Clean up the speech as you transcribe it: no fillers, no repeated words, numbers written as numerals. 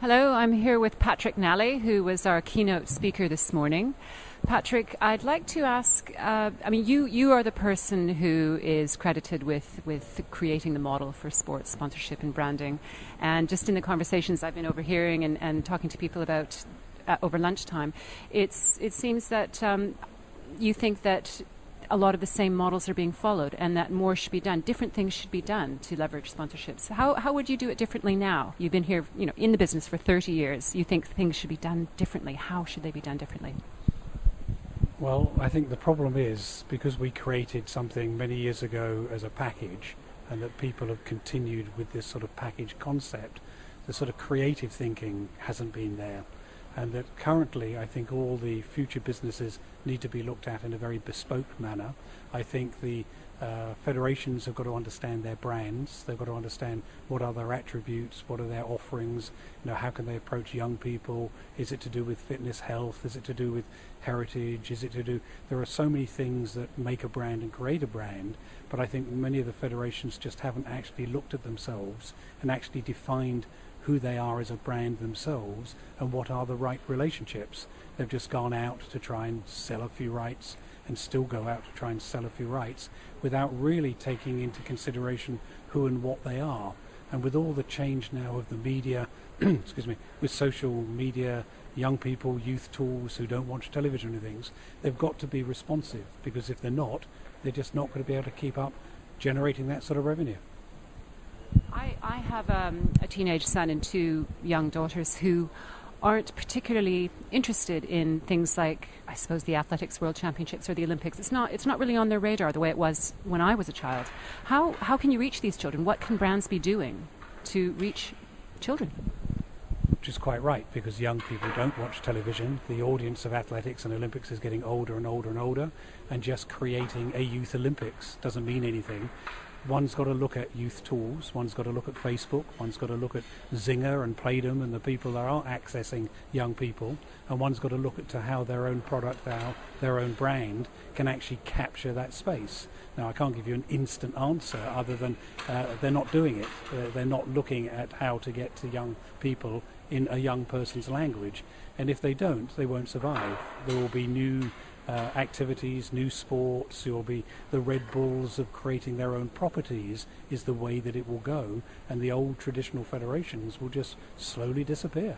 Hello, I'm here with Patrick Nally, who was our keynote speaker this morning. Patrick, I'd like to ask, you are the person who is credited with creating the model for sports sponsorship and branding. And just in the conversations I've been overhearing and talking to people about over lunchtime, it seems that you think that a lot of the same models are being followed and that more should be done. Different things should be done to leverage sponsorships. How would you do it differently now? You've been here, in the business for 30 years. You think things should be done differently. How should they be done differently? Well, I think the problem is because we created something many years ago as a package and that people have continued with this sort of package concept, the sort of creative thinking hasn't been there. And that currently I think all the future businesses need to be looked at in a very bespoke manner. I think the federations have got to understand their brands. They've got to understand what are their attributes, what are their offerings, how can they approach young people. Is it to do with fitness, health? Is it to do with heritage? There are so many things that make a brand and create a brand, but I think many of the federations just haven't actually looked at themselves and actually defined who they are as a brand themselves and what are the right relationships. They've just gone out to try and sell a few rights and still go out to try and sell a few rights without really taking into consideration who and what they are. And with all the change now of the media, excuse me, with social media, young people, youth tools who don't watch television and things, they've got to be responsive, because if they're not, they're just not going to be able to keep up generating that sort of revenue. I have a teenage son and two young daughters who aren't particularly interested in things like, I suppose, the athletics world championships or the Olympics. It's not really on their radar the way it was when I was a child. How can you reach these children? What can brands be doing to reach children? Which is quite right, because young people don't watch television. The audience of athletics and Olympics is getting older and older and older, and just creating a youth Olympics doesn't mean anything. One's got to look at youth tools, one's got to look at Facebook, one's got to look at Zinger and Playdom and the people that are accessing young people, and one's got to look at how their own product, their own brand can actually capture that space. Now, I can't give you an instant answer other than they're not doing it. They're not looking at how to get to young people in a young person's language, and if they don't, they won't survive. There will be new activities, new sports. There will be the Red Bulls of creating their own properties is the way that it will go, and the old traditional federations will just slowly disappear.